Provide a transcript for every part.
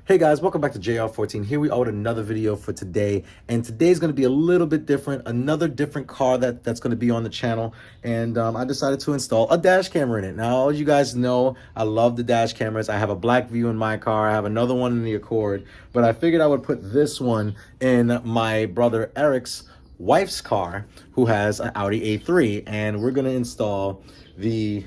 Hey guys, welcome back to JR14. Here we are with another video for today. And today's going to be a little bit different, another different car that's going to be on the channel. And I decided to install a dash camera in it. Now, as you guys know, I love the dash cameras. I have a Black View in my car. I have another one in the Accord. But I figured I would put this one in my brother Eric's wife's car, who has an Audi A3. And we're going to install the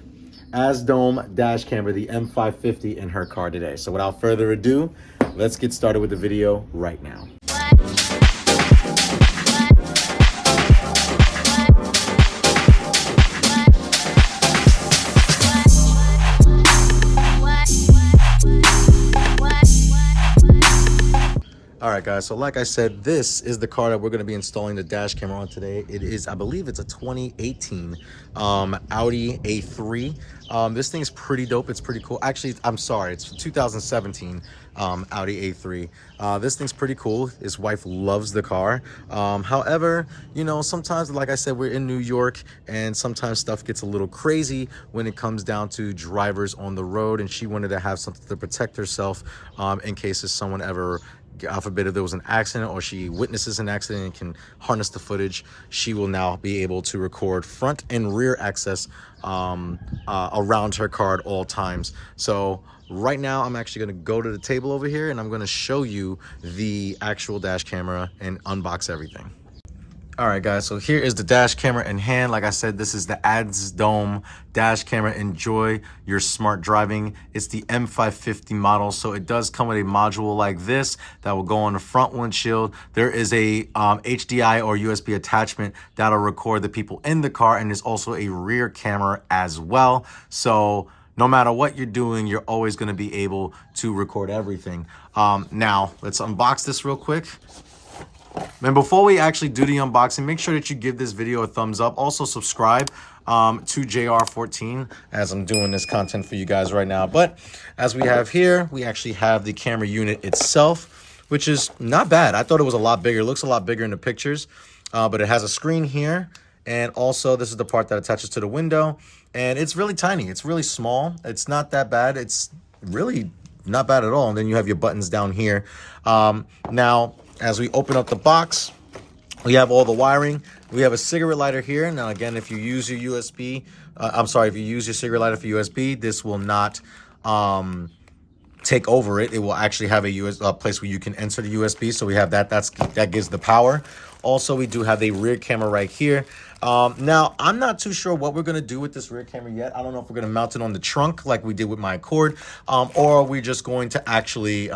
AZDOME dash camera, the M550, in her car today. So without further ado, let's get started with the video right now. All right, guys, so like I said, this is the car that we're going to be installing the dash camera on today. It is, I believe it's a 2018 Audi A3. This thing's pretty dope. It's pretty cool. Actually, I'm sorry, it's 2017 Audi A3. This thing's pretty cool. His wife loves the car. However, you know, sometimes, like I said, we're in New York, and sometimes stuff gets a little crazy when it comes down to drivers on the road, and she wanted to have something to protect herself in case someone ever, God forbid, if there was an accident or she witnesses an accident and can harness the footage, she will now be able to record front and rear access around her car at all times. So right now I'm actually going to go to the table over here and I'm going to show you the actual dash camera and unbox everything. All right, guys, so here is the dash camera in hand. Like I said, this is the AZDOME dash camera. Enjoy your smart driving. It's the M550 model, so it does come with a module like this that will go on the front windshield. There is a HDI or USB attachment that'll record the people in the car, and there's also a rear camera as well. So no matter what you're doing, you're always going to be able to record everything. Now, let's unbox this real quick. And before we actually do the unboxing, make sure that you give this video a thumbs up. Also subscribe to JR14 as I'm doing this content for you guys right now. But as we have here, we actually have the camera unit itself, which is not bad. I thought it was a lot bigger. It looks a lot bigger in the pictures, but it has a screen here. And also this is the part that attaches to the window. And it's really tiny. It's really small. It's not that bad. It's really not bad at all. And then you have your buttons down here. Now, as we open up the box, we have all the wiring. We have a cigarette lighter here. Now, again, if you use your USB, if you use your cigarette lighter for USB, this will not take over it. It will actually have a place where you can insert the USB. So we have that. That gives the power. Also, we do have a rear camera right here. Now, I'm not too sure what we're going to do with this rear camera yet. I don't know if we're going to mount it on the trunk like we did with my Accord, or are we just going to actually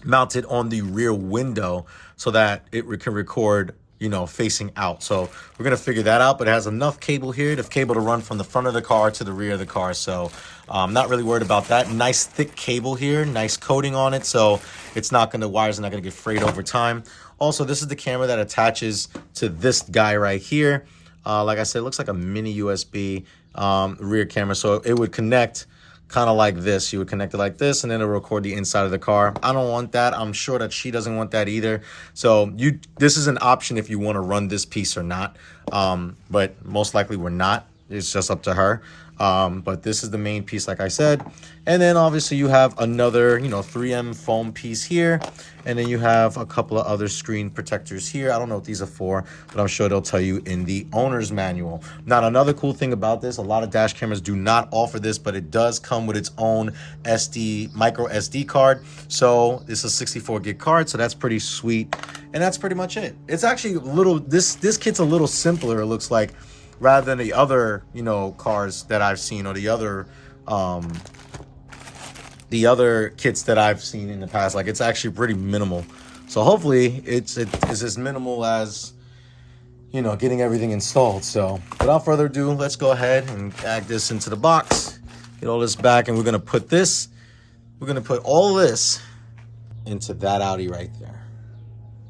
mounted on the rear window so that it can record, you know, facing out. So we're going to figure that out, but it has enough cable here, the cable to run from the front of the car to the rear of the car. So I'm not really worried about that. Nice thick cable here, nice coating on it. So it's not going to, wires are not going to get frayed over time. Also, this is the camera that attaches to this guy right here. Like I said, it looks like a mini USB rear camera. So it would connect kind of like this. You would connect it like this, and then it'll record the inside of the car. I don't want that. I'm sure that she doesn't want that either. So this is an option if you want to run this piece or not. But most likely we're not. It's just up to her. But this is the main piece, like I said. And then obviously you have another, you know, 3M foam piece here. And then you have a couple of other screen protectors here. I don't know what these are for, but I'm sure they'll tell you in the owner's manual. Now, another cool thing about this, a lot of dash cameras do not offer this, but it does come with its own micro SD card. So it's a 64 gig card, so that's pretty sweet. And that's pretty much it. It's actually a little, this kit's a little simpler, it looks like, rather than the other, you know, cars that I've seen, or the other kits that I've seen in the past. Like, it's actually pretty minimal. So hopefully it's as minimal as, you know, getting everything installed. So without further ado, let's go ahead and add this into the box, get all this back, and we're gonna put all this into that Audi right there.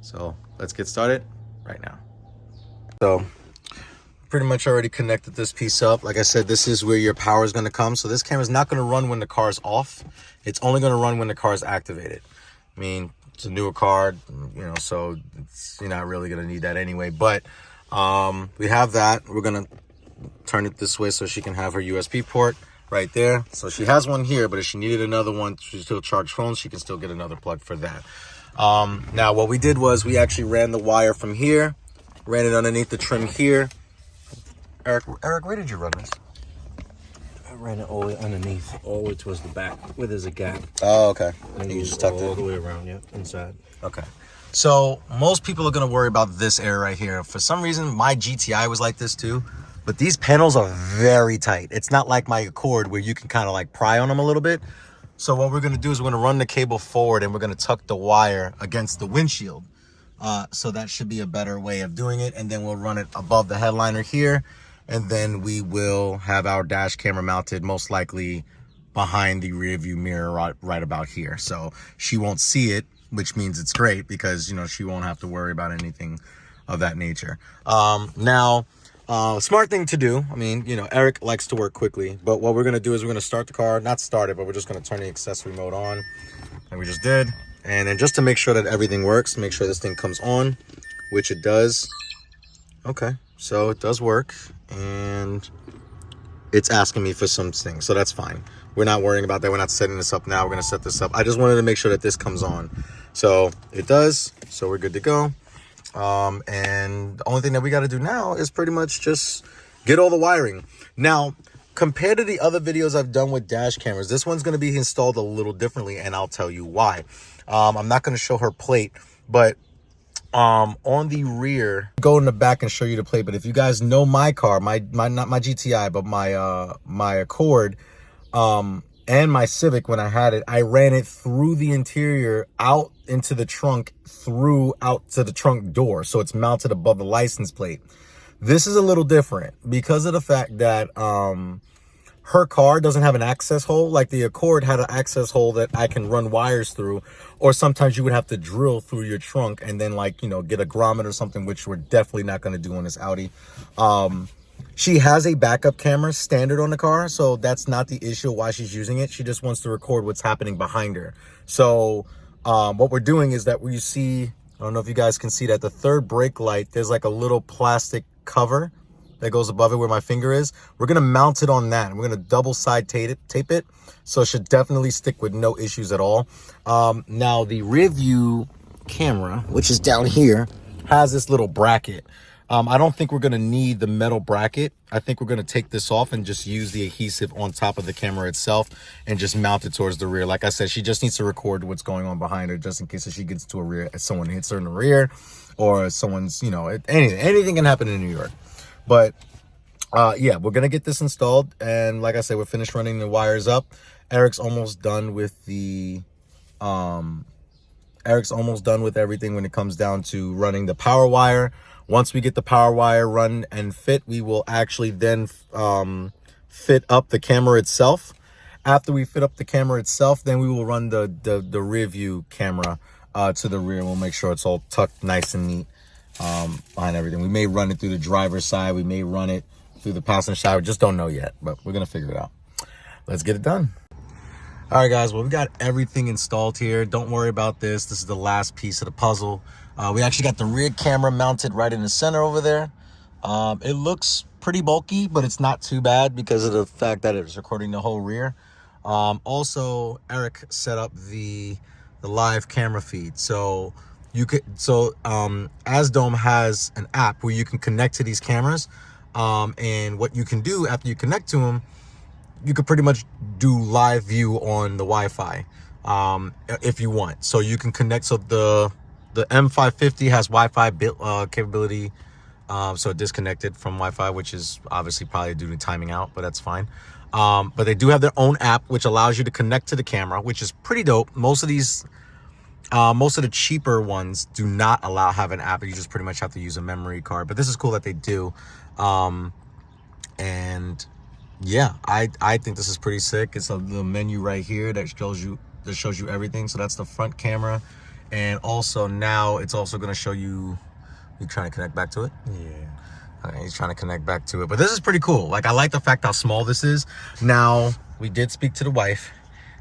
So let's get started right now. So pretty much already connected this piece up. Like I said, this is where your power is going to come. So this camera is not going to run when the car is off. It's only going to run when the car is activated. I mean, it's a newer car, you know, so you're not really going to need that anyway. But we have that. We're going to turn it this way so she can have her USB port. right there. So she has one here, but if she needed another one to still charge phones, she can still get another plug for that. Now what we did was we actually ran the wire from here, ran it underneath the trim here. Eric, where did you run this? I ran it all the way underneath, all the way towards the back, where there's a gap. Oh, okay. And you just tucked it all the way around, yeah, inside. Okay. So most people are gonna worry about this area right here. For some reason, my GTI was like this too, but these panels are very tight. It's not like my Accord where you can kind of like pry on them a little bit. So what we're gonna do is we're gonna run the cable forward and we're gonna tuck the wire against the windshield. So that should be a better way of doing it. And then we'll run it above the headliner here. And then we will have our dash camera mounted most likely behind the rear view mirror right about here. So she won't see it, which means it's great because, you know, she won't have to worry about anything of that nature. Smart thing to do. I mean, you know, Eric likes to work quickly, but what we're going to do is we're going to start the car, not start it, but we're just going to turn the accessory mode on, and we just did. And then just to make sure that everything works, make sure this thing comes on, which it does. Okay, so it does work, and it's asking me for some things, so that's fine. We're not worrying about that. We're not setting this up now. We're going to set this up. I just wanted to make sure that this comes on. So it does, so we're good to go. And the only thing that we got to do now is pretty much just get all the wiring. Now, compared to the other videos I've done with dash cameras, this one's going to be installed a little differently, and I'll tell you why. I'm not going to show her plate, but on the rear, go in the back and show you the plate. But if you guys know my car, not my GTI, but my Accord, and my Civic, when I had it, I ran it through the interior out into the trunk, through out to the trunk door. So it's mounted above the license plate. This is a little different because of the fact that her car doesn't have an access hole. Like the Accord had an access hole that I can run wires through, or sometimes you would have to drill through your trunk and then, like, you know, get a grommet or something, which we're definitely not going to do on this Audi. She has a backup camera standard on the car, so that's not the issue why she's using it. She just wants to record what's happening behind her. So what we're doing is that you see, I don't know if you guys can see that, the third brake light, there's like a little plastic cover that goes above it where my finger is. We're going to mount it on that. We're going to double side tape it. So it should definitely stick with no issues at all. Now the rear view camera, which is down here, has this little bracket. I don't think we're going to need the metal bracket. I think we're going to take this off and just use the adhesive on top of the camera itself and just mount it towards the rear. Like I said, she just needs to record what's going on behind her, just in case if she gets to a rear, if someone hits her in the rear, or someone's, you know, anything can happen in New York. But yeah, we're going to get this installed. And like I said, we're finished running the wires up. Eric's almost done with everything when it comes down to running the power wire. Once we get the power wire run and fit, we will actually then fit up the camera itself. After we fit up the camera itself, then we will run the rear view camera to the rear. We'll make sure it's all tucked nice and neat behind everything. We may run it through the driver's side. We may run it through the passenger side. We just don't know yet, but we're going to figure it out. Let's get it done. All right, guys. Well, we got everything installed here. Don't worry about this. This is the last piece of the puzzle. We actually got the rear camera mounted right in the center over there. It looks pretty bulky, but it's not too bad because of the fact that it's recording the whole rear. Also, Eric set up the live camera feed. So AZDOME has an app where you can connect to these cameras. And what you can do after you connect to them, you could pretty much do live view on the Wi-Fi if you want. So you can connect. So the M550 has Wi-Fi capability, so it disconnected from Wi-Fi, which is obviously probably due to timing out, but that's fine. But they do have their own app, which allows you to connect to the camera, which is pretty dope. Most of the cheaper ones do not have an app. You just pretty much have to use a memory card. But this is cool that they do. And yeah, I think this is pretty sick. It's the menu right here that shows you everything. So that's the front camera. And also now it's also going to show you trying to connect back to it. Yeah. Okay, he's trying to connect back to it. But this is pretty cool. Like, I like the fact how small this is. Now, we did speak to the wife.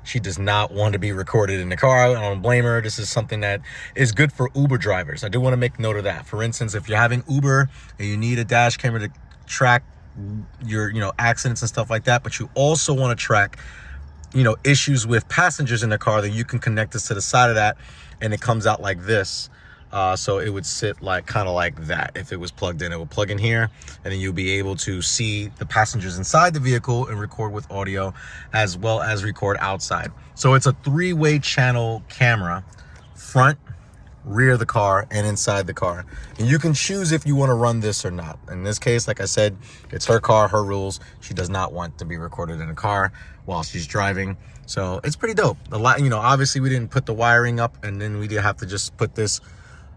She does not want to be recorded in the car. I don't blame her. This is something that is good for Uber drivers. I do want to make note of that. For instance, if you're having Uber and you need a dash camera to track your, you know, accidents and stuff like that, but you also want to track, you know, issues with passengers in the car. Then you can connect this to the side of that, and it comes out like this. So it would sit like kind of like that. If it was plugged in, it would plug in here, and then you'll be able to see the passengers inside the vehicle and record with audio as well as record outside. So it's a 3-way channel camera, front, rear of the car, and inside the car. And you can choose if you want to run this or not. In this case, like I said, it's her car, her rules. She does not want to be recorded in a car while she's driving. So it's pretty dope. A lot, you know, obviously we didn't put the wiring up, and then we did have to just put this.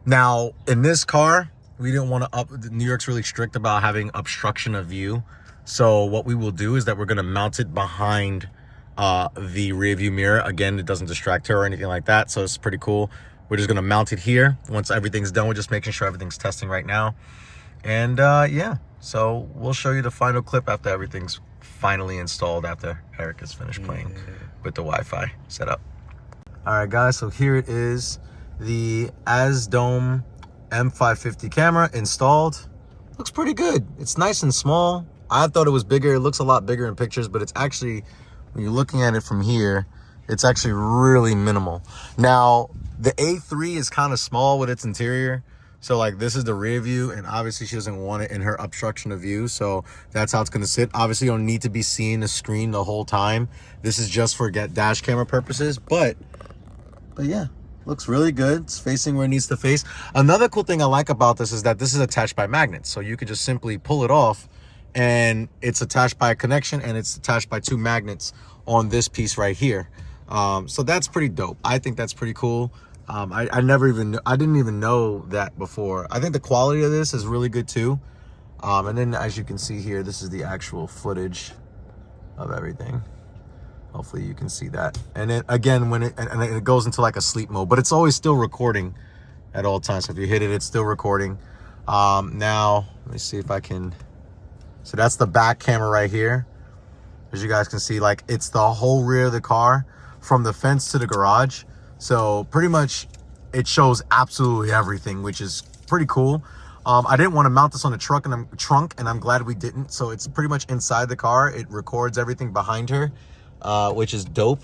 Now, in this car, we didn't want to New York's really strict about having obstruction of view. So what we will do is that we're going to mount it behind the rear view mirror. Again, it doesn't distract her or anything like that. So it's pretty cool. We're just going to mount it here. Once everything's done, we're just making sure everything's testing right now. And yeah, so we'll show you the final clip after everything's finally installed, after Eric has finished playing with the Wi-Fi setup. All right, guys, so here it is. The AZDOME M550 camera installed. Looks pretty good. It's nice and small. I thought it was bigger. It looks a lot bigger in pictures, but it's actually, when you're looking at it from here, it's actually really minimal. Now, the A3 is kind of small with its interior. So like this is the rear view, and obviously she doesn't want it in her obstruction of view. So that's how it's going to sit. Obviously you don't need to be seeing the screen the whole time. This is just for dash camera purposes, but yeah. Looks really good. It's facing where it needs to face. Another cool thing I like about this is that this is attached by magnets. So you could just simply pull it off, and it's attached by a connection, and it's attached by 2 magnets on this piece right here. So that's pretty dope. I think that's pretty cool. I didn't even know that before. I think the quality of this is really good too. And then as you can see here, this is the actual footage of everything. Hopefully you can see that. And then again, when it goes into like a sleep mode, but it's always still recording at all times. So if you hit it, it's still recording. Now let me see if I can. So that's the back camera right here. As you guys can see, like it's the whole rear of the car from the fence to the garage. So pretty much it shows absolutely everything, which is pretty cool. I didn't want to mount this on the trunk, and I'm glad we didn't. So it's pretty much inside the car. It records everything behind her. Which is dope.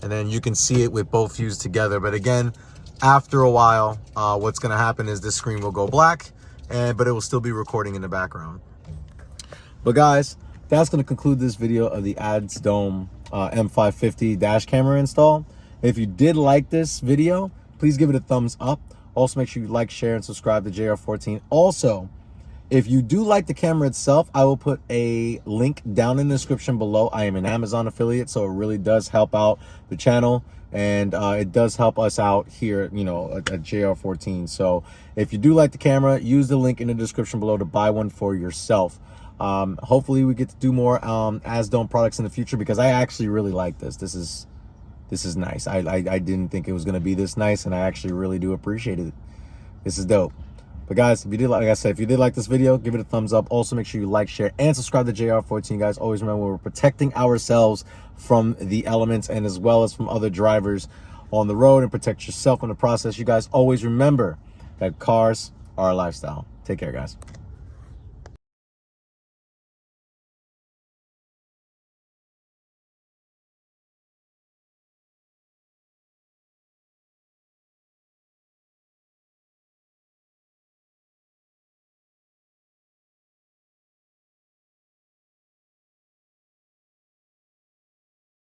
And then you can see it with both views together. But again, after a while, what's going to happen is this screen will go black, but it will still be recording in the background. But guys, that's going to conclude this video of the AZDOME M550 dash camera install. If you did like this video, please give it a thumbs up. Also, make sure you like, share, and subscribe to JR14. Also, if you do like the camera itself, I will put a link down in the description below. I am an Amazon affiliate, so it really does help out the channel, and it does help us out here, you know, at JR14. So if you do like the camera, use the link in the description below to buy one for yourself. Hopefully we get to do more AZDOME products in the future, because I actually really like this. This is nice. I didn't think it was going to be this nice, and I actually really do appreciate it. This is dope. But guys, if you did, like I said, if you did like this video, give it a thumbs up. Also, make sure you like, share, and subscribe to JR14. Guys, always remember, we're protecting ourselves from the elements, and as well as from other drivers on the road, and protect yourself in the process. You guys always remember that cars are a lifestyle. Take care, guys.